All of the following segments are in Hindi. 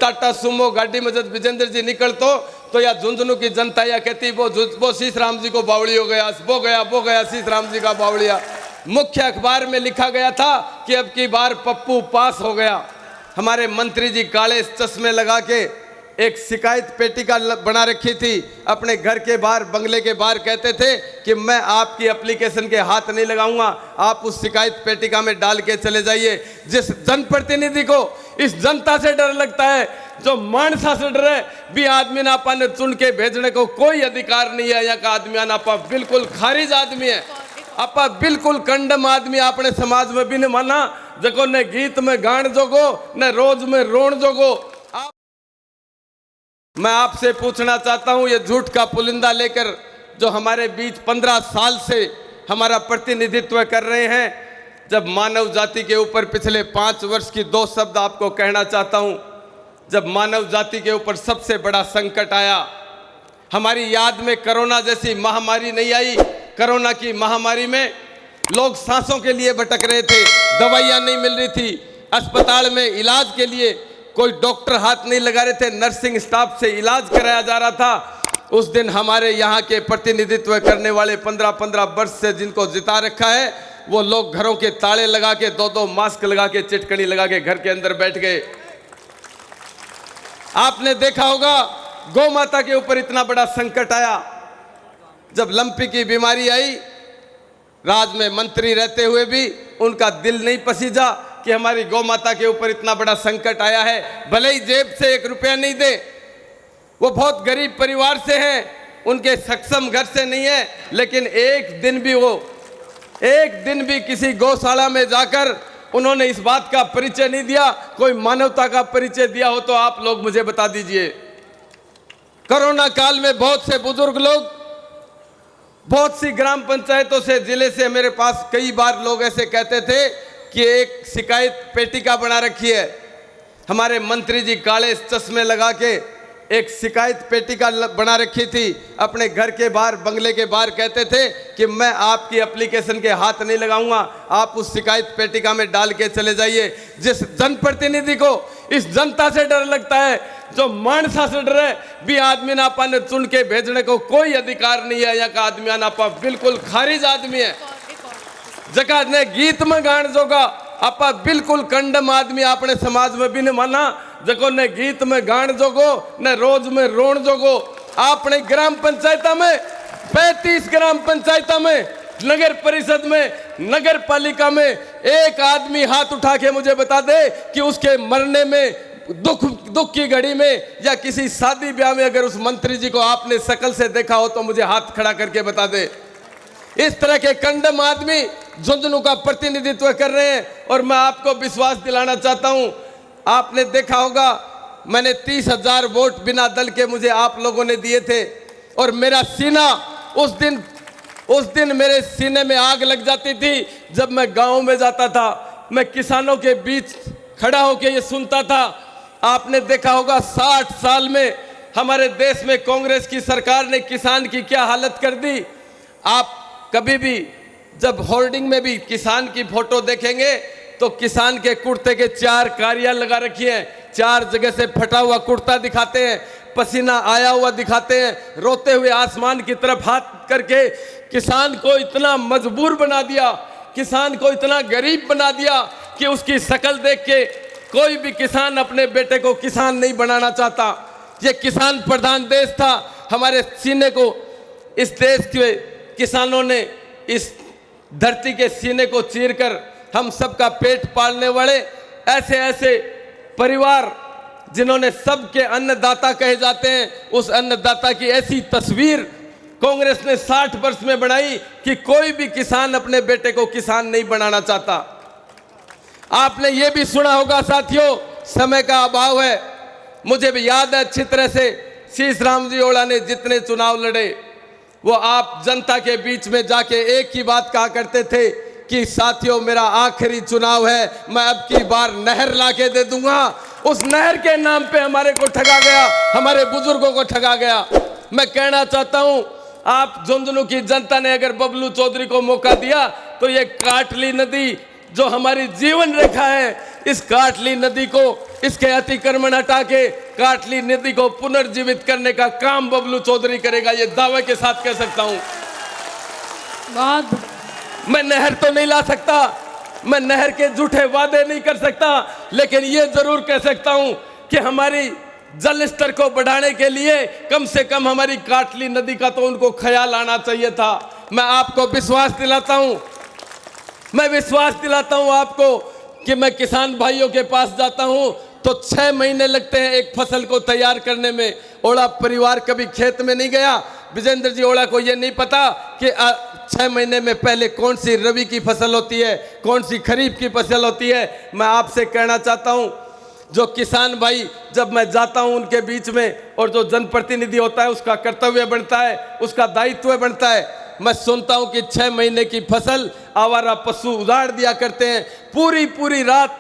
टाटा सुमो गाड़ी में जब विजेंद्र जी निकलतो तो या झुंझुनू की जनता या कहती वो शीश राम जी को बावड़ी हो गया, वो गया शीश राम जी का बावड़िया। मुख्य अखबार में लिखा गया था कि अब की बार पप्पू पास हो गया। हमारे मंत्री जी काले चश्मे लगा के एक शिकायत पेटिका बना रखी थी अपने घर के बाहर, बंगले के बाहर, कहते थे कि मैं आपकी एप्लीकेशन के हाथ नहीं लगाऊंगा, आप उस शिकायत पेटिका में डाल के चले जाइए। जिस जनप्रतिनिधि को इस जनता से डर लगता है, जो मानसा से डर है, भी आदमी नापा ने चुन के भेजने को कोई अधिकार नहीं है। यहाँ का आदमी नापा बिल्कुल खारिज आदमी है, आपा बिल्कुल कंडम आदमी अपने समाज में भी नहीं माना, जको न गीत में गान जोगो न रोज में रोण जोगो। मैं आपसे पूछना चाहता हूं, ये झूठ का पुलिंदा लेकर जो हमारे बीच 15 साल से हमारा प्रतिनिधित्व कर रहे हैं, जब मानव जाति के ऊपर पिछले 5 वर्ष की 2 शब्द आपको कहना चाहता हूं। जब मानव जाति के ऊपर सबसे बड़ा संकट आया, हमारी याद में कोरोना जैसी महामारी नहीं आई। कोरोना की महामारी में लोग सांसों के लिए भटक रहे थे, दवाइयाँ नहीं मिल रही थी, अस्पताल में इलाज के लिए कोई डॉक्टर हाथ नहीं लगा रहे थे, नर्सिंग स्टाफ से इलाज कराया जा रहा था। उस दिन हमारे यहाँ के प्रतिनिधित्व करने वाले 15-15 वर्ष से जिनको जिता रखा है, वो लोग घरों के ताले लगा के 2-2 मास्क लगा के चिटकनी लगा के घर के अंदर बैठ गए। आपने देखा होगा गौ माता के ऊपर इतना बड़ा संकट आया। जब लंपी की बीमारी आई, राज में मंत्री रहते हुए भी उनका दिल नहीं पसीजा कि हमारी गौ माता के ऊपर इतना बड़ा संकट आया है। भले ही जेब से 1 रुपया नहीं दे, वो बहुत गरीब परिवार से हैं, उनके सक्षम घर से नहीं है, लेकिन एक दिन भी किसी गौशाला में जाकर उन्होंने इस बात का परिचय नहीं दिया, कोई मानवता का परिचय दिया हो तो आप लोग मुझे बता दीजिए। कोरोना काल में बहुत से बुजुर्ग लोग, बहुत सी ग्राम पंचायतों से, जिले से मेरे पास कई बार लोग ऐसे कहते थे कि एक शिकायत पेटिका बना रखी है। हमारे मंत्री जी काले चश्मे लगा के एक शिकायत पेटिका बना रखी थी अपने घर के बाहर, बंगले के बाहर, कहते थे कि मैं आपकी एप्लीकेशन के हाथ नहीं लगाऊंगा, आप उस शिकायत पेटिका में डाल के चले जाइए। जिस जनप्रतिनिधि को इस जनता से डर लगता है, जो मानसा से डर है, भी आदमी नापा ने चुन के भेजने को कोई अधिकार नहीं है। यहाँ का आदमी नापा बिल्कुल खारिज आदमी है, जगह ने गीत में गान जोगा, आपा बिल्कुल कंडम आदमी अपने समाज में भी नहीं माना, जको ने गीत में गान जोगो न रोज में रोण जोगो। आपने ग्राम पंचायत में 35 ग्राम पंचायत में, नगर परिषद में, नगर पालिका में एक आदमी हाथ उठा के मुझे बता दे कि उसके मरने में, दुख की घड़ी में या किसी शादी ब्याह में अगर उस मंत्री जी को आपने शकल से देखा हो तो मुझे हाथ खड़ा करके बता दे। इस तरह के कंडम आदमी झुंझुनू का प्रतिनिधित्व कर रहे हैं। और मैं आपको विश्वास दिलाना चाहता हूं, आपने देखा होगा मैंने 30,000 वोट बिना दल के मुझे आप लोगों ने दिए थे, और मेरा सीना उस दिन मेरे सीने में आग लग जाती थी जब मैं गांव में जाता था, मैं किसानों के बीच खड़ा होकर ये सुनता था। आपने देखा होगा 60 साल में हमारे देश में कांग्रेस की सरकार ने किसान की क्या हालत कर दी। आप कभी भी जब होर्डिंग में भी किसान की फोटो देखेंगे तो किसान के कुर्ते के 4 कारियां लगा रखी हैं, 4 जगह से फटा हुआ कुर्ता दिखाते हैं, पसीना आया हुआ दिखाते हैं, रोते हुए आसमान की तरफ हाथ करके। किसान को इतना मजबूर बना दिया, किसान को इतना गरीब बना दिया कि उसकी शक्ल देख के कोई भी किसान अपने बेटे को किसान नहीं बनाना चाहता। ये किसान प्रधान देश था, हमारे सीने को, इस देश के किसानों ने इस धरती के सीने को चीरकर हम सबका पेट पालने वाले ऐसे ऐसे परिवार जिन्होंने सबके अन्नदाता कहे जाते हैं, उस अन्नदाता की ऐसी तस्वीर कांग्रेस ने 60 वर्ष में बनाई कि कोई भी किसान अपने बेटे को किसान नहीं बनाना चाहता। आपने ये भी सुना होगा साथियों, समय का अभाव है, मुझे भी याद है अच्छी तरह से, शीश राम जी ओला ने जितने चुनाव लड़े, वो आप जनता के बीच में जाके एक ही बात कहा करते थे कि साथियों मेरा आखिरी चुनाव है, मैं अब की बार नहर लाके दे दूंगा। उस नहर के नाम पे हमारे को ठगा गया, हमारे बुजुर्गों को ठगा गया। मैं कहना चाहता हूं, आप झुंझुनू की जनता ने अगर बबलू चौधरी को मौका दिया तो ये काटली नदी जो हमारी जीवन रेखा है, इस काटली नदी को, इसके अतिक्रमण हटा के काटली नदी को पुनर्जीवित करने का काम बबलू चौधरी करेगा, ये दावे के साथ कह सकता हूं। मैं नहर तो नहीं ला सकता, मैं नहर के झूठे वादे नहीं कर सकता, लेकिन ये जरूर कह सकता हूं कि हमारी जल स्तर को बढ़ाने के लिए कम से कम हमारी काटली नदी का तो उनको ख्याल आना चाहिए था। मैं आपको विश्वास दिलाता हूं, मैं विश्वास दिलाता हूं आपको कि मैं किसान भाइयों के पास जाता हूं तो 6 महीने लगते हैं एक फसल को तैयार करने में। ओड़ा परिवार कभी खेत में नहीं गया, विजेंद्र जी ओड़ा को यह नहीं पता कि 6 महीने में पहले कौन सी रबी की फसल होती है, कौन सी खरीफ की फसल होती है। मैं आपसे कहना चाहता हूं, जो किसान भाई, जब मैं जाता हूं उनके बीच में, और जो जनप्रतिनिधि होता है उसका कर्तव्य बनता है, उसका दायित्व बनता है। मैं सुनता हूं कि 6 महीने की फसल आवारा पशु उजाड़ दिया करते हैं, पूरी पूरी रात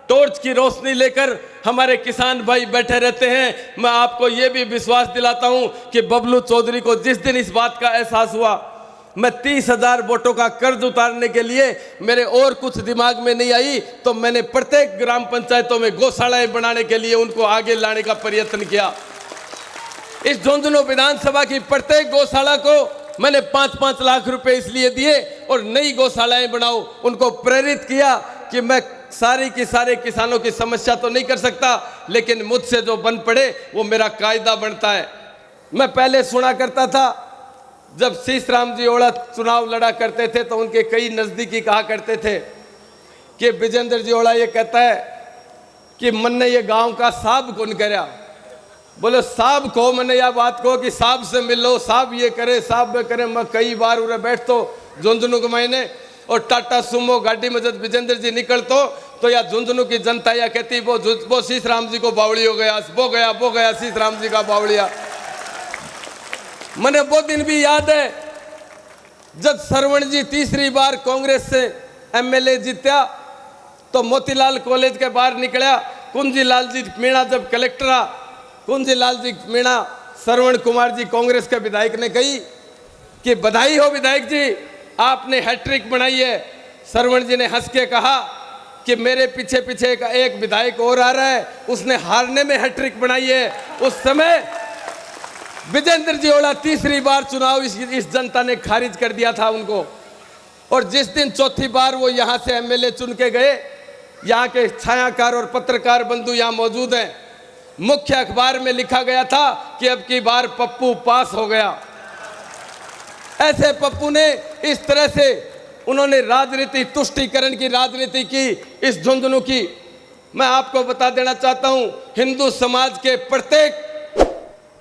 टॉर्च की रोशनी लेकर हमारे किसान भाई बैठे रहते हैं। मैं आपको यह भी विश्वास दिलाता हूं कि बबलू चौधरी को जिस दिन इस बात का एहसास हुआ, मैं 30,000 वोटों का कर्ज उतारने के लिए मेरे और कुछ दिमाग में नहीं आई, तो मैंने प्रत्येक ग्राम पंचायतों में गौशालाएं बनाने के लिए उनको आगे लाने का प्रयत्न किया। इस झुंझुनू विधानसभा की प्रत्येक गौशाला को मैंने 5-5 लाख रुपए इसलिए दिए और नई गौशालाएं बनाओ, उनको प्रेरित किया कि मैं सारी की सारे किसानों की समस्या तो नहीं कर सकता, लेकिन मुझसे जो बन पड़े वो मेरा कायदा बनता है। मैं पहले सुना करता था, जब शीशराम जी ओड़ा चुनाव लड़ा करते थे तो उनके कई नज़दीकी कहा करते थे कि विजेंद्र जी ओड़ा ये कहता है कि मन ने ये गांव का साहब कौन करया। बोले साहब को मैंने यह बात कहो कि साहब से मिल लो, साहब ये करे, साहब वे करे। मैं कई बार उरे बैठ तो झुंझुनू के महीने और टाटा सुमो गाड़ी में जब विजेंद्र जी निकलतो तो या झुंझुनू की जनता या कहती वो शीशराम जी को बावड़ी हो गया, वो गया शीशराम जी का बावड़िया। मैंने वो दिन भी याद है जब सरवण जी तीसरी बार कांग्रेस से एमएलए जीत्या तो मोतीलाल कॉलेज के बाहर निकला, कुंजीलाल जी मीणा जब कलेक्टर आ, कुंजीलाल जी मीणा सरवण कुमार जी कांग्रेस के विधायक ने कही कि बधाई हो विधायक जी, आपने हैट्रिक बनाई है। सरवण जी ने हंस के कहा कि मेरे पीछे पीछे एक विधायक और आ रहा है, उसने हारने में हैट्रिक बनाई है। उस समय विजेंद्र जी ओड़ा तीसरी बार चुनाव इस जनता ने खारिज कर दिया था उनको, और जिस दिन चौथी बार वो यहाँ से एमएलए चुन के गए, यहाँ के छायाकार और पत्रकार बंधु यहाँ मौजूद हैं, मुख्य अखबार में लिखा गया था कि अब की बार पप्पू पास हो गया। ऐसे पप्पू ने इस तरह से उन्होंने राजनीति, तुष्टीकरण की राजनीति की इस झुंझुनू की। मैं आपको बता देना चाहता हूं, हिंदू समाज के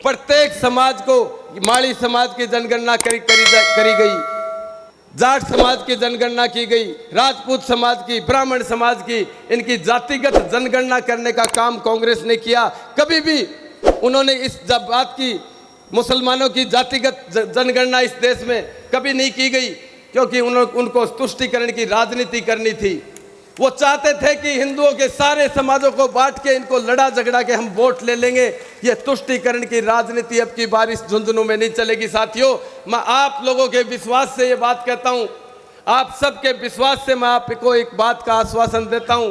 प्रत्येक समाज को, माड़ी समाज की जनगणना करी गई, जाट समाज की जनगणना की गई, राजपूत समाज की, ब्राह्मण समाज की, इनकी जातिगत जनगणना करने का काम कांग्रेस ने किया। कभी भी उन्होंने इस बात की, मुसलमानों की जातिगत जनगणना इस देश में कभी नहीं की गई, क्योंकि उनको तुष्टीकरण की राजनीति करनी थी। वो चाहते थे कि हिंदुओं के सारे समाजों को बांट के इनको लड़ा झगड़ा के हम वोट ले लेंगे। ये तुष्टीकरण की राजनीति अब की बार इस झुंझुनू में नहीं चलेगी। साथियों, मैं आप लोगों के विश्वास से ये बात कहता हूँ, आप सबके विश्वास से मैं आपको एक बात का आश्वासन देता हूँ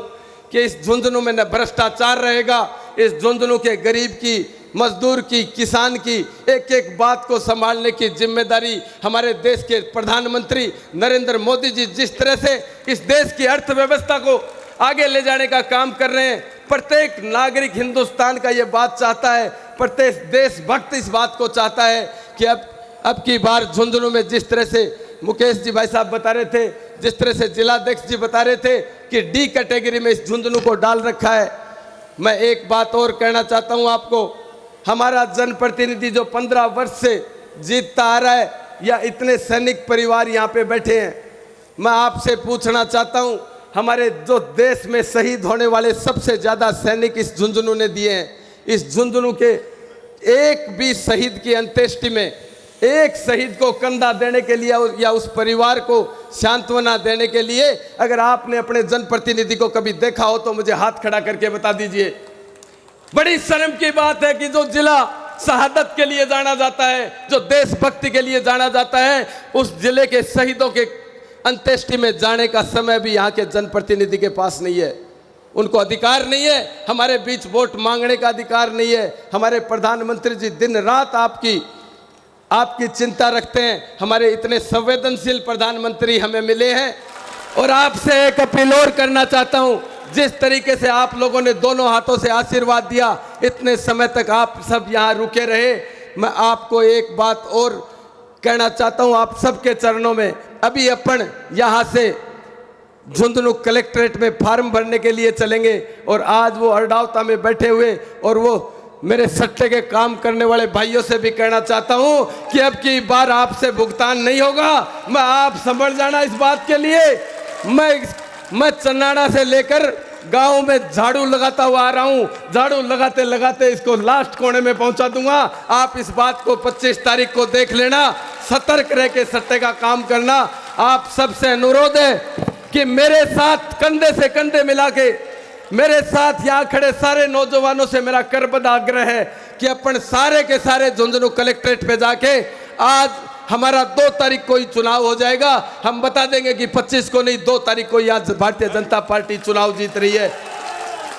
कि इस झुंझुनू में न भ्रष्टाचार रहेगा। इस झुंझुनू के गरीब की, मजदूर की, किसान की एक एक बात को संभालने की जिम्मेदारी हमारे देश के प्रधानमंत्री नरेंद्र मोदी जी जिस तरह से इस देश की अर्थव्यवस्था को आगे ले जाने का काम कर रहे हैं, प्रत्येक नागरिक हिंदुस्तान का ये बात चाहता है, प्रत्येक देशभक्त इस बात को चाहता है कि अब की बार झुंझुनू में जिस तरह से मुकेश जी भाई साहब बता रहे थे, जिस तरह से जिलाध्यक्ष जी बता रहे थे कि डी कैटेगरी में इस झुंझुनू को डाल रखा है। मैं एक बात और कहना चाहता हूं आपको, हमारा जनप्रतिनिधि जो 15 वर्ष से जीतता आ रहा है, या इतने सैनिक परिवार यहाँ पे बैठे हैं, मैं आपसे पूछना चाहता हूँ, हमारे जो देश में शहीद होने वाले सबसे ज़्यादा सैनिक इस झुंझुनू ने दिए हैं। इस झुंझुनू के एक भी शहीद की अंत्येष्टि में, एक शहीद को कंधा देने के लिए या उस परिवार को सांत्वना देने के लिए अगर आपने अपने जनप्रतिनिधि को कभी देखा हो तो मुझे हाथ खड़ा करके बता दीजिए। बड़ी शर्म की बात है कि जो जिला शहादत के लिए जाना जाता है, जो देशभक्ति के लिए जाना जाता है, उस जिले के शहीदों के अंत्येष्टि में जाने का समय भी यहाँ के जनप्रतिनिधि के पास नहीं है। उनको अधिकार नहीं है, हमारे बीच वोट मांगने का अधिकार नहीं है। हमारे प्रधानमंत्री जी दिन रात आपकी चिंता रखते हैं। हमारे इतने संवेदनशील प्रधानमंत्री हमें मिले हैं। और आपसे एक अपील और करना चाहता हूं, जिस तरीके से आप लोगों ने दोनों हाथों से आशीर्वाद दिया, इतने समय तक आप सब यहाँ रुके रहे, मैं आपको एक बात और कहना चाहता हूं आप सबके चरणों में। अभी अपन यहाँ से झुंझुनू कलेक्ट्रेट में फार्म भरने के लिए चलेंगे और आज वो अरडावता में बैठे हुए और वो मेरे सट्टे के काम करने वाले भाइयों से भी कहना चाहता हूं कि अब की बार आपसे भुगतान नहीं होगा। मैं आप समझ जाना इस बात के लिए। मैं चन्नाड़ा से लेकर गांव में झाड़ू लगाता हुआ आ रहा हूं। झाड़ू लगाते लगाते इसको लास्ट कोने में पहुंचा दूंगा। आप इस बात को 25 तारीख को देख लेना। सतर्क रह के सट्टे का काम करना। आप सबसे अनुरोध है कि मेरे साथ कंधे से कंधे मिला के, मेरे साथ यहाँ खड़े सारे नौजवानों से मेरा करबद्ध आग्रह है कि अपन सारे के सारे झुंझुनू कलेक्ट्रेट पे जाके, आज हमारा 2 तारीख को ही चुनाव हो जाएगा। हम बता देंगे कि 25 को नहीं, 2 तारीख को यहाँ भारतीय जनता पार्टी चुनाव जीत रही है।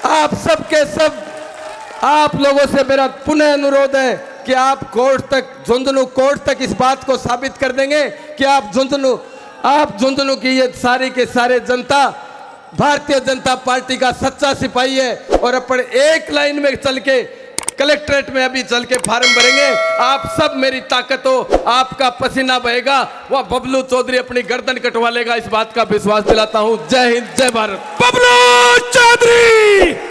आप सबके सब आप लोगों से मेरा पुनः अनुरोध है कि आप कोर्ट तक, झुंझुनू कोर्ट तक इस बात को साबित कर देंगे कि आप झुंझुनू की ये सारी के सारे जनता भारतीय जनता पार्टी का सच्चा सिपाही है। और अपन एक लाइन में चल के कलेक्ट्रेट में अभी चल के फार्म भरेंगे। आप सब मेरी ताकत हो, आपका पसीना बहेगा, वह बबलू चौधरी अपनी गर्दन कटवा लेगा, इस बात का विश्वास दिलाता हूं। जय हिंद, जय भारत। बबलू चौधरी।